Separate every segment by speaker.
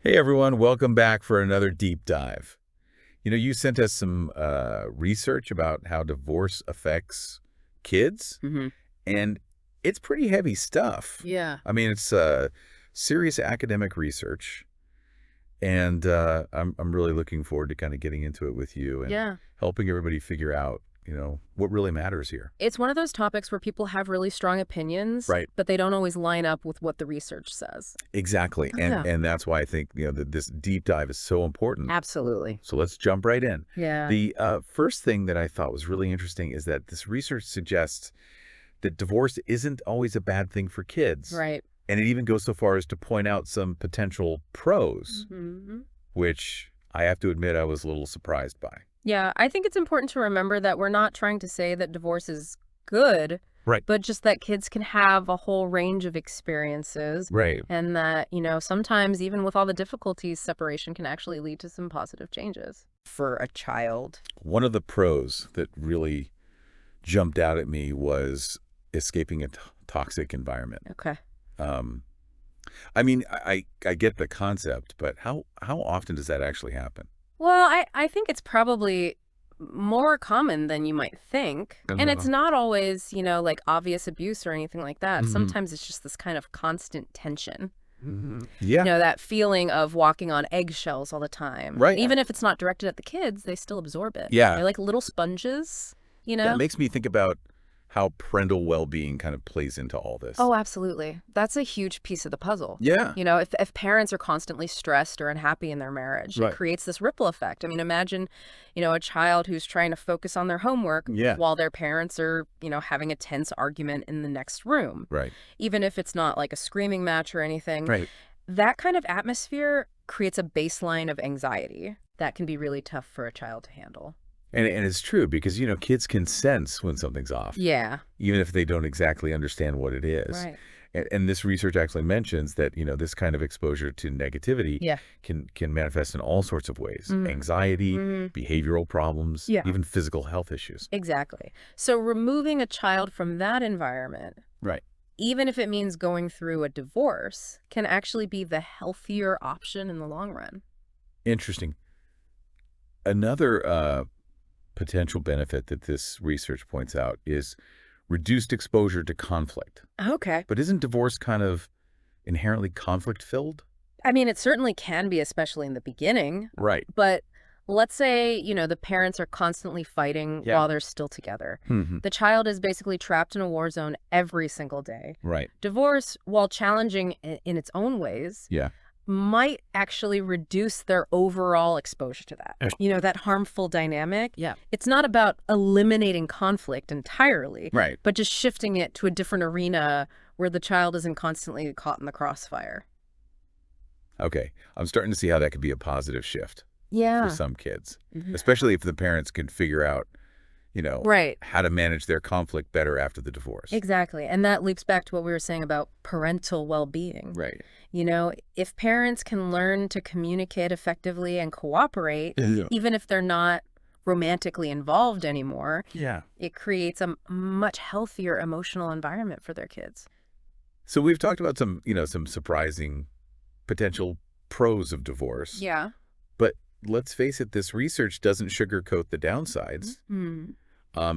Speaker 1: Hey everyone, welcome back for another deep dive. You sent us some research about how divorce affects kids,
Speaker 2: Mm-hmm.
Speaker 1: and it's pretty heavy stuff.
Speaker 2: Yeah.
Speaker 1: I mean, it's serious academic research, and I'm really looking forward to kind of getting into it with you and
Speaker 2: Yeah.
Speaker 1: helping everybody figure out, what really matters here.
Speaker 2: It's one of those topics where people have really strong opinions,
Speaker 1: Right.
Speaker 2: but they don't always line up with what the research says.
Speaker 1: Exactly, and
Speaker 2: Yeah.
Speaker 1: and that's why I think that this deep dive is so important.
Speaker 2: Absolutely.
Speaker 1: So let's jump right in.
Speaker 2: Yeah.
Speaker 1: The first thing that I thought was really interesting is that this research suggests that divorce isn't always a bad thing for kids.
Speaker 2: Right.
Speaker 1: And it even goes so far as to point out some potential pros,
Speaker 2: Mm-hmm.
Speaker 1: which I have to admit I was a little surprised by.
Speaker 2: Yeah, I think it's important to remember that we're not trying to say that divorce is good,
Speaker 1: Right.
Speaker 2: but just that kids can have a whole range of experiences.
Speaker 1: Right.
Speaker 2: And that, sometimes even with all the difficulties, separation can actually lead to some positive changes for a child.
Speaker 1: One of the pros that really jumped out at me was escaping a toxic environment.
Speaker 2: Okay.
Speaker 1: I mean, I get the concept, but how often does that actually happen?
Speaker 2: Well, I think it's probably more common than you might think. And it's not always, like obvious abuse or anything like that.
Speaker 1: Mhm.
Speaker 2: Sometimes it's just this kind of constant tension.
Speaker 1: Yeah.
Speaker 2: That feeling of walking on eggshells all the time.
Speaker 1: Right.
Speaker 2: Even if it's not directed at the kids, they still absorb it.
Speaker 1: Yeah.
Speaker 2: They're like little sponges,
Speaker 1: That makes me think about how parental well-being kind of plays into all this.
Speaker 2: Oh, absolutely. That's a huge piece of the puzzle.
Speaker 1: Yeah.
Speaker 2: If parents are constantly stressed or unhappy in their marriage,
Speaker 1: Right.
Speaker 2: it creates this ripple effect. I mean, imagine, a child who's trying to focus on their homework
Speaker 1: Yeah.
Speaker 2: while their parents are, having a tense argument in the next room.
Speaker 1: Right.
Speaker 2: Even if it's not like a screaming match or anything.
Speaker 1: Right.
Speaker 2: That kind of atmosphere creates a baseline of anxiety that can be really tough for a child to handle.
Speaker 1: And it's true because, kids can sense when something's off.
Speaker 2: Yeah.
Speaker 1: Even if they don't exactly understand what it is.
Speaker 2: Right.
Speaker 1: And this research actually mentions that, this kind of exposure to negativity
Speaker 2: Yeah.
Speaker 1: can manifest in all sorts of ways.
Speaker 2: Mhm.
Speaker 1: Anxiety,
Speaker 2: Mhm.
Speaker 1: behavioral problems,
Speaker 2: Yeah.
Speaker 1: even physical health issues.
Speaker 2: Exactly. So removing a child from that environment,
Speaker 1: Right.
Speaker 2: even if it means going through a divorce, can actually be the healthier option in the long run.
Speaker 1: Interesting. Another potential benefit that this research points out is reduced exposure to conflict.
Speaker 2: Okay.
Speaker 1: But isn't divorce kind of inherently conflict-filled?
Speaker 2: I mean, it certainly can be, especially in the beginning.
Speaker 1: Right.
Speaker 2: But let's say, the parents are constantly fighting
Speaker 1: Yeah.
Speaker 2: while they're still together.
Speaker 1: Mm-hmm.
Speaker 2: The child is basically trapped in a war zone every single day.
Speaker 1: Right.
Speaker 2: Divorce, while challenging in its own ways,
Speaker 1: Yeah.
Speaker 2: might actually reduce their overall exposure to that. That harmful dynamic.
Speaker 1: Yeah.
Speaker 2: It's not about eliminating conflict entirely,
Speaker 1: Right.
Speaker 2: but just shifting it to a different arena where the child isn't constantly caught in the crossfire.
Speaker 1: Okay. I'm starting to see how that could be a positive shift
Speaker 2: Yeah.
Speaker 1: for some kids,
Speaker 2: Mhm.
Speaker 1: especially if the parents can figure out,
Speaker 2: Right.
Speaker 1: how to manage their conflict better after the divorce.
Speaker 2: Exactly. And that loops back to what we were saying about parental well-being.
Speaker 1: Right.
Speaker 2: If parents can learn to communicate effectively and cooperate,
Speaker 1: Yeah.
Speaker 2: even if they're not romantically involved anymore,
Speaker 1: Yeah.
Speaker 2: it creates a much healthier emotional environment for their kids.
Speaker 1: So we've talked about some surprising potential pros of divorce.
Speaker 2: Yeah.
Speaker 1: But let's face it, this research doesn't sugarcoat the downsides.
Speaker 2: Mm.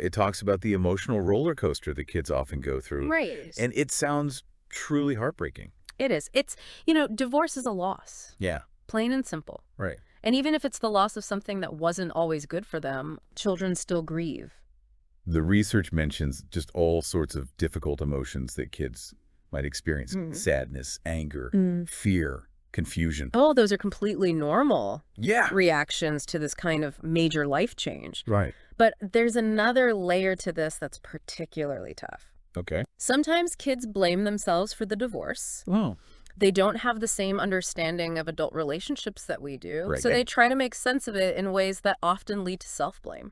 Speaker 1: It talks about the emotional roller coaster that kids often go through.
Speaker 2: Right.
Speaker 1: And it sounds truly heartbreaking.
Speaker 2: It is. It's, divorce is a loss,
Speaker 1: Yeah.
Speaker 2: plain and simple.
Speaker 1: Right.
Speaker 2: And even if it's the loss of something that wasn't always good for them, children still grieve.
Speaker 1: The research mentions just all sorts of difficult emotions that kids might experience.
Speaker 2: Mm.
Speaker 1: Sadness, anger,
Speaker 2: Mm.
Speaker 1: fear, confusion.
Speaker 2: Oh, those are completely normal
Speaker 1: Yeah.
Speaker 2: reactions to this kind of major life change.
Speaker 1: Right.
Speaker 2: But there's another layer to this that's particularly tough.
Speaker 1: Okay.
Speaker 2: Sometimes kids blame themselves for the divorce.
Speaker 1: Oh.
Speaker 2: They don't have the same understanding of adult relationships that we do,
Speaker 1: Right.
Speaker 2: so they try to make sense of it in ways that often lead to self-blame.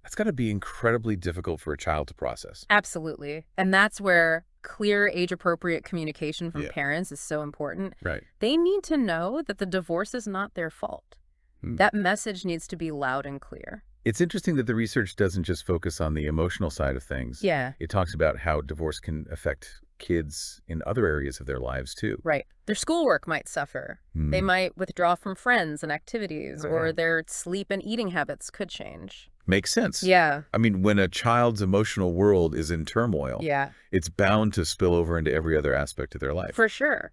Speaker 1: That's got to be incredibly difficult for a child to process.
Speaker 2: Absolutely. And that's where clear, age-appropriate communication from
Speaker 1: Yeah.
Speaker 2: parents is so important.
Speaker 1: Right.
Speaker 2: They need to know that the divorce is not their fault.
Speaker 1: Hmm.
Speaker 2: That message needs to be loud and clear.
Speaker 1: It's interesting that the research doesn't just focus on the emotional side of things.
Speaker 2: Yeah.
Speaker 1: It talks about how divorce can affect kids in other areas of their lives, too.
Speaker 2: Right. Their schoolwork might suffer. They might withdraw from friends and activities, or their sleep and eating habits could change.
Speaker 1: Makes sense.
Speaker 2: Yeah.
Speaker 1: I mean, when a child's emotional world is in turmoil,
Speaker 2: Yeah.
Speaker 1: it's bound to spill over into every other aspect of their life.
Speaker 2: For sure.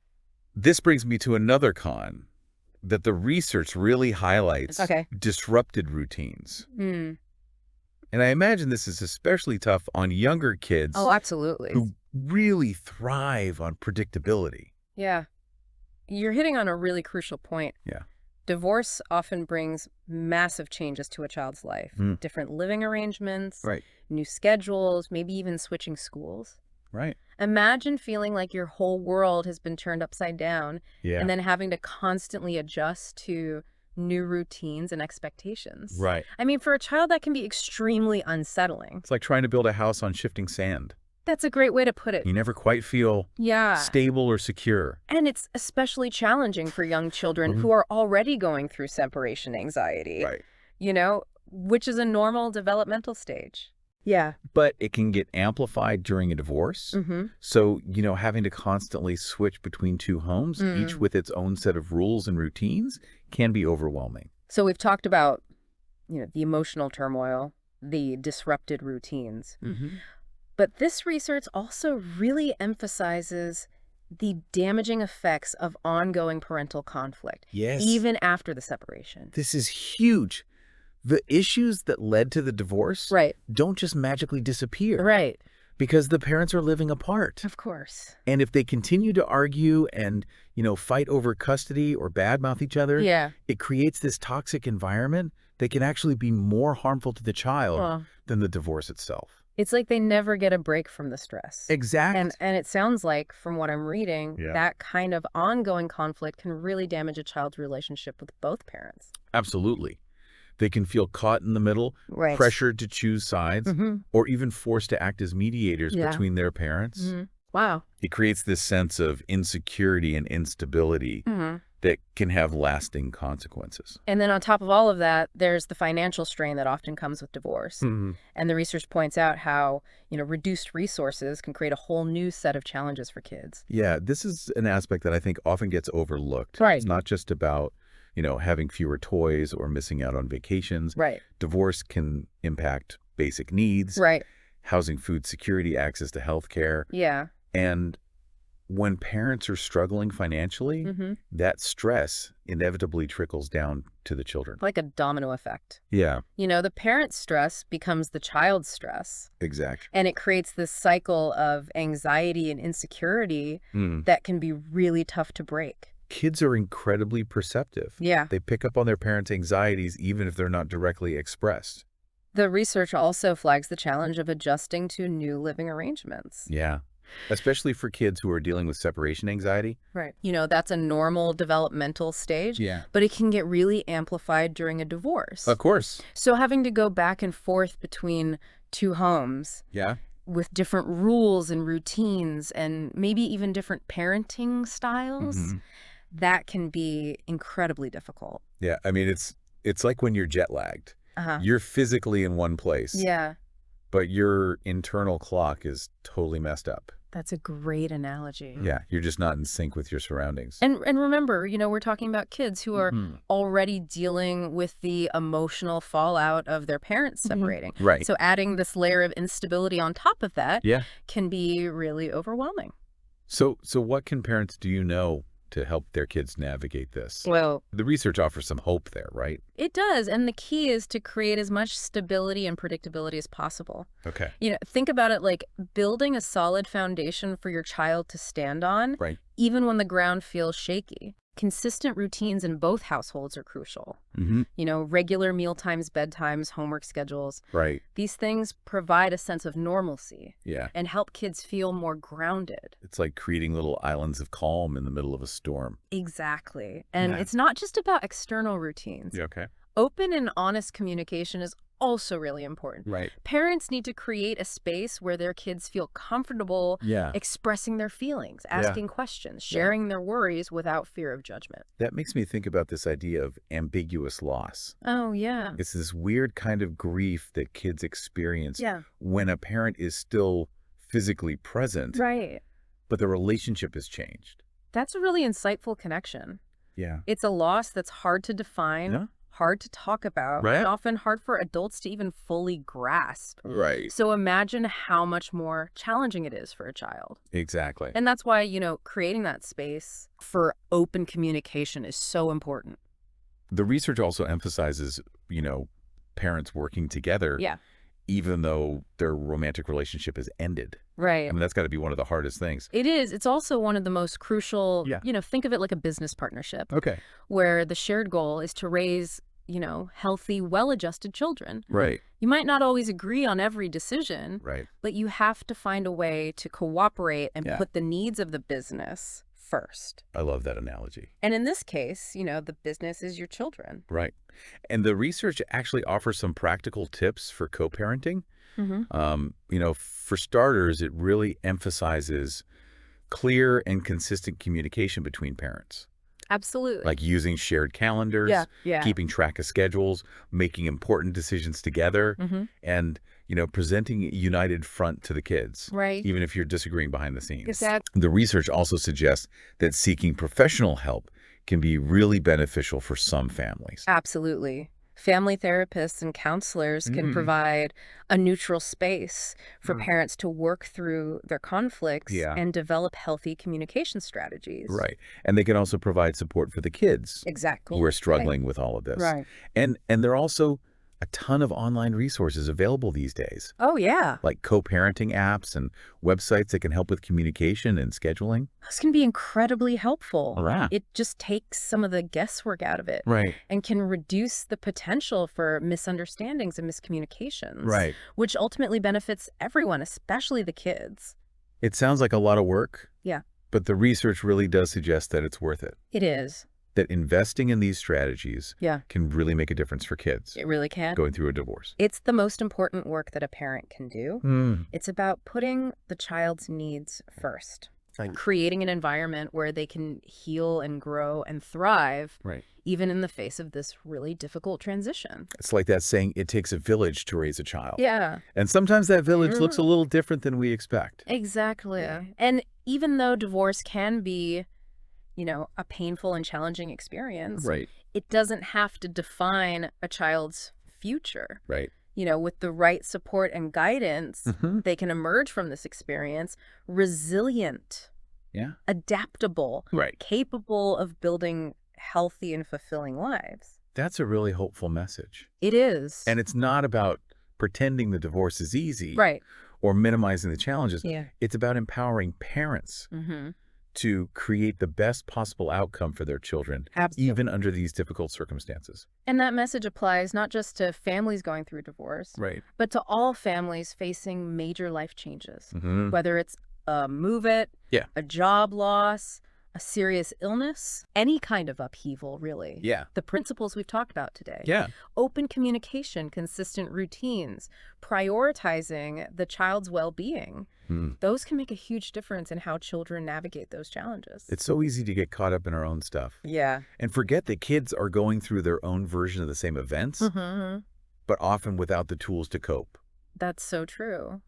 Speaker 1: This brings me to another con that the research really highlights disrupted routines. And I imagine this is especially tough on younger kids.
Speaker 2: Oh, absolutely.
Speaker 1: Who really thrive on predictability.
Speaker 2: Yeah. You're hitting on a really crucial point.
Speaker 1: Yeah.
Speaker 2: Divorce often brings massive changes to a child's life. Different living arrangements, new schedules, maybe even switching schools.
Speaker 1: Right.
Speaker 2: Imagine feeling like your whole world has been turned upside down and then having to constantly adjust to new routines and expectations.
Speaker 1: Right.
Speaker 2: I mean, for a child, that can be extremely unsettling.
Speaker 1: It's like trying to build a house on shifting sand.
Speaker 2: That's a great way to put it.
Speaker 1: You never quite feel stable or secure.
Speaker 2: And it's especially challenging for young children who are already going through separation anxiety.
Speaker 1: Right.
Speaker 2: You know, which is a normal developmental stage. Yeah.
Speaker 1: But it can get amplified during a divorce. So, you know, having to constantly switch between two homes, each with its own set of rules and routines, can be overwhelming.
Speaker 2: So we've talked about, you know, the emotional turmoil, the disrupted routines. But this research also really emphasizes the damaging effects of ongoing parental conflict, even after the separation.
Speaker 1: This is huge. The issues that led to the divorce don't just magically disappear. Because the parents are living apart.
Speaker 2: Of course.
Speaker 1: And if they continue to argue and, you know, fight over custody or badmouth each other, it creates this toxic environment that can actually be more harmful to the child than the divorce itself.
Speaker 2: It's like they never get a break from the stress.
Speaker 1: Exactly.
Speaker 2: And it sounds like, from what I'm reading, that kind of ongoing conflict can really damage a child's relationship with both parents.
Speaker 1: Absolutely. They can feel caught in the middle, pressured to choose sides, or even forced to act as mediators between their parents.
Speaker 2: Wow.
Speaker 1: It creates this sense of insecurity and instability that can have lasting consequences.
Speaker 2: And then on top of all of that, there's the financial strain that often comes with divorce. And the research points out how, you know, reduced resources can create a whole new set of challenges for kids.
Speaker 1: Yeah, this is an aspect that I think often gets overlooked. It's not just about, you know, having fewer toys or missing out on vacations. Divorce can impact basic needs. Housing, food security, access to health care. And when parents are struggling financially, that stress inevitably trickles down to the children.
Speaker 2: Like a domino effect.
Speaker 1: Yeah.
Speaker 2: You know, the parent's stress becomes the child's stress.
Speaker 1: Exactly.
Speaker 2: And it creates this cycle of anxiety and insecurity that can be really tough to break.
Speaker 1: Kids are incredibly perceptive. They pick up on their parents' anxieties even if they're not directly expressed.
Speaker 2: The research also flags the challenge of adjusting to new living arrangements.
Speaker 1: Yeah. Especially for kids who are dealing with separation anxiety.
Speaker 2: You know, that's a normal developmental stage, but it can get really amplified during a divorce.
Speaker 1: Of course.
Speaker 2: So having to go back and forth between two homes with different rules and routines and maybe even different parenting styles, that can be incredibly difficult.
Speaker 1: Yeah, I mean, it's like when you're jet lagged. You're physically in one place. But your internal clock is totally messed up.
Speaker 2: That's a great analogy.
Speaker 1: Yeah, you're just not in sync with your surroundings.
Speaker 2: And remember, you know, we're talking about kids who are already dealing with the emotional fallout of their parents separating. So adding this layer of instability on top of that can be really overwhelming.
Speaker 1: So what can parents do, you know, to help their kids navigate this?
Speaker 2: Well,
Speaker 1: the research offers some hope there, right?
Speaker 2: It does. And the key is to create as much stability and predictability as possible.
Speaker 1: Okay.
Speaker 2: You know, think about it like building a solid foundation for your child to stand on, even when the ground feels shaky. Consistent routines in both households are crucial. You know, regular meal times, bedtimes, homework schedules. These things provide a sense of normalcy and help kids feel more grounded.
Speaker 1: It's like creating little islands of calm in the middle of a storm.
Speaker 2: Exactly. And it's not just about external routines. Open and honest communication is also really important. Parents need to create a space where their kids feel comfortable expressing their feelings, asking questions, sharing their worries without fear of judgment.
Speaker 1: That makes me think about this idea of ambiguous loss.
Speaker 2: Oh, yeah.
Speaker 1: It's this weird kind of grief that kids experience when a parent is still physically present, but the relationship has changed.
Speaker 2: That's a really insightful connection.
Speaker 1: Yeah.
Speaker 2: It's a loss that's hard to define, hard to talk about, and often hard for adults to even fully grasp.
Speaker 1: Right.
Speaker 2: So imagine how much more challenging it is for a child.
Speaker 1: Exactly.
Speaker 2: And that's why, creating that space for open communication is so important.
Speaker 1: The research also emphasizes, parents working together.
Speaker 2: Yeah.
Speaker 1: Even though their romantic relationship has ended.
Speaker 2: Right.
Speaker 1: I mean, that's got to be one of the hardest things.
Speaker 2: It is. It's also one of the most crucial, think of it like a business partnership.
Speaker 1: Okay.
Speaker 2: Where the shared goal is to raise, healthy, well-adjusted children.
Speaker 1: Right.
Speaker 2: You might not always agree on every decision.
Speaker 1: Right.
Speaker 2: But you have to find a way to cooperate and put the needs of the business first.
Speaker 1: I love that analogy.
Speaker 2: And in this case, the business is your children.
Speaker 1: Right. And the research actually offers some practical tips for co-parenting. For starters, it really emphasizes clear and consistent communication between parents.
Speaker 2: Absolutely.
Speaker 1: Like using shared calendars, keeping track of schedules, making important decisions together, and presenting a united front to the kids,
Speaker 2: right?
Speaker 1: Even if you're disagreeing behind the scenes.
Speaker 2: Exactly.
Speaker 1: The research also suggests that seeking professional help can be really beneficial for some families.
Speaker 2: Absolutely. Family therapists and counselors can provide a neutral space for parents to work through their conflicts and develop healthy communication strategies.
Speaker 1: Right. And they can also provide support for the kids who are struggling with all of this.
Speaker 2: Right.
Speaker 1: And there are also a ton of online resources available these days.
Speaker 2: Oh, yeah.
Speaker 1: Like co-parenting apps and websites that can help with communication and scheduling.
Speaker 2: This can be incredibly helpful.
Speaker 1: Right.
Speaker 2: It just takes some of the guesswork out of it.
Speaker 1: Right.
Speaker 2: And can reduce the potential for misunderstandings and miscommunications.
Speaker 1: Right.
Speaker 2: Which ultimately benefits everyone, especially the kids.
Speaker 1: It sounds like a lot of work.
Speaker 2: Yeah.
Speaker 1: But the research really does suggest that it's worth it.
Speaker 2: It is.
Speaker 1: That investing in these strategies can really make a difference for kids.
Speaker 2: It really can.
Speaker 1: Going through a divorce.
Speaker 2: It's the most important work that a parent can do. It's about putting the child's needs first. Creating an environment where they can heal and grow and thrive, even in the face of this really difficult transition.
Speaker 1: It's like that saying, it takes a village to raise a child.
Speaker 2: Yeah.
Speaker 1: And sometimes that village looks a little different than we expect.
Speaker 2: Exactly. Yeah. And even though divorce can be a painful and challenging experience, it doesn't have to define a child's future.
Speaker 1: Right.
Speaker 2: With the right support and guidance, they can emerge from this experience resilient, adaptable, capable of building healthy and fulfilling lives.
Speaker 1: That's a really hopeful message.
Speaker 2: It is.
Speaker 1: And it's not about pretending the divorce is easy or minimizing the challenges.
Speaker 2: Yeah.
Speaker 1: It's about empowering parents to create the best possible outcome for their children, even under these difficult circumstances.
Speaker 2: And that message applies not just to families going through divorce, but to all families facing major life changes, whether it's a move-it, a job loss, a serious illness, any kind of upheaval, really.
Speaker 1: Yeah.
Speaker 2: The principles we've talked about today.
Speaker 1: Yeah.
Speaker 2: Open communication, consistent routines, prioritizing the child's well-being. Those can make a huge difference in how children navigate those challenges.
Speaker 1: It's so easy to get caught up in our own stuff.
Speaker 2: Yeah.
Speaker 1: And forget that kids are going through their own version of the same events, but often without the tools to cope.
Speaker 2: That's so true.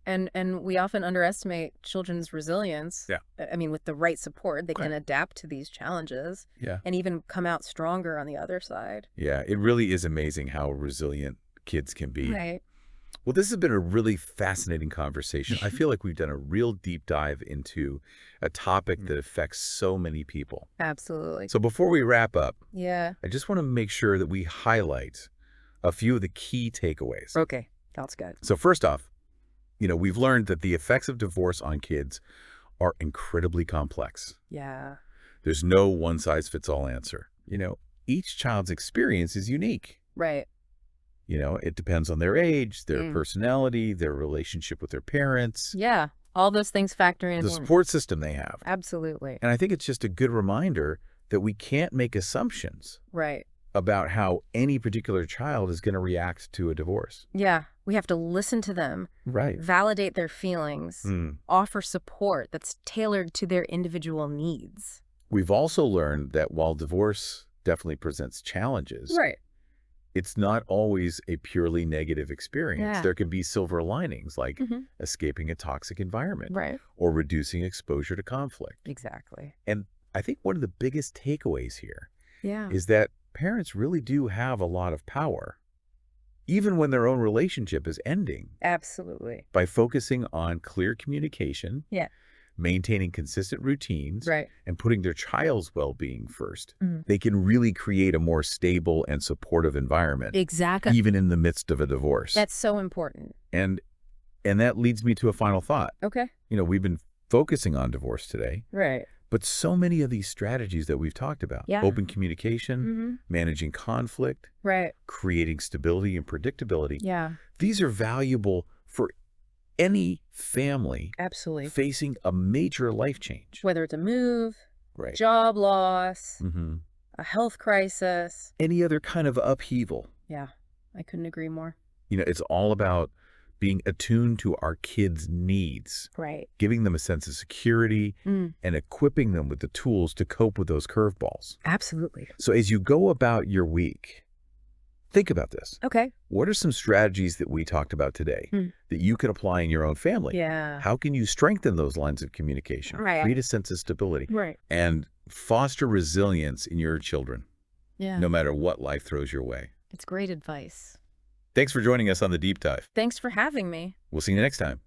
Speaker 2: And we often underestimate children's resilience.
Speaker 1: Yeah.
Speaker 2: I mean, with the right support, they can adapt to these challenges and even come out stronger on the other side.
Speaker 1: Yeah, it really is amazing how resilient kids can be.
Speaker 2: Right.
Speaker 1: Well, this has been a really fascinating conversation. I feel like we've done a real deep dive into a topic that affects so many people.
Speaker 2: Absolutely.
Speaker 1: So before we wrap up,
Speaker 2: I
Speaker 1: just want to make sure that we highlight a few of the key takeaways.
Speaker 2: Okay, that's good.
Speaker 1: So first off, we've learned that the effects of divorce on kids are incredibly complex.
Speaker 2: Yeah.
Speaker 1: There's no one-size-fits-all answer. Each child's experience is unique.
Speaker 2: Right.
Speaker 1: It depends on their age, their personality, their relationship with their parents.
Speaker 2: Yeah, all those things factor in.
Speaker 1: The support system they have.
Speaker 2: Absolutely.
Speaker 1: And I think it's just a good reminder that we can't make assumptions about how any particular child is going to react to a divorce.
Speaker 2: Yeah, we have to listen to them, validate their feelings, offer support that's tailored to their individual needs.
Speaker 1: We've also learned that while divorce definitely presents challenges, it's not always a purely negative experience.
Speaker 2: Yeah.
Speaker 1: There can be silver linings, like escaping a toxic environment,
Speaker 2: right,
Speaker 1: or reducing exposure to conflict.
Speaker 2: exactly.
Speaker 1: And I think one of the biggest takeaways here
Speaker 2: Yeah.
Speaker 1: is that parents really do have a lot of power, even when their own relationship is ending.
Speaker 2: Absolutely.
Speaker 1: By focusing on clear communication,
Speaker 2: Yeah.
Speaker 1: maintaining consistent routines,
Speaker 2: Right.
Speaker 1: and putting their child's well-being first, they can really create a more stable and supportive environment,
Speaker 2: Exactly.
Speaker 1: even in the midst of a divorce.
Speaker 2: That's so important.
Speaker 1: And that leads me to a final thought.
Speaker 2: Okay.
Speaker 1: We've been focusing on divorce today,
Speaker 2: Right.
Speaker 1: but so many of these strategies that we've talked about,
Speaker 2: Yeah.
Speaker 1: open communication, managing conflict,
Speaker 2: Right.
Speaker 1: creating stability and predictability,
Speaker 2: Yeah.
Speaker 1: these are valuable for any family
Speaker 2: Absolutely.
Speaker 1: facing a major life change.
Speaker 2: Whether it's a move,
Speaker 1: Right.
Speaker 2: job loss, a health crisis.
Speaker 1: Any other kind of upheaval.
Speaker 2: Yeah, I couldn't agree more.
Speaker 1: It's all about being attuned to our kids' needs.
Speaker 2: Right.
Speaker 1: Giving them a sense of security and equipping them with the tools to cope with those curveballs.
Speaker 2: Absolutely.
Speaker 1: So as you go about your week, think about this.
Speaker 2: Okay.
Speaker 1: What are some strategies that we talked about today that you could apply in your own family?
Speaker 2: Yeah.
Speaker 1: How can you strengthen those lines of communication, create a sense of stability, and foster resilience in your children, no matter what life throws your way?
Speaker 2: It's great advice.
Speaker 1: Thanks for joining us on The Deep Dive.
Speaker 2: Thanks for having me.
Speaker 1: We'll see you next time.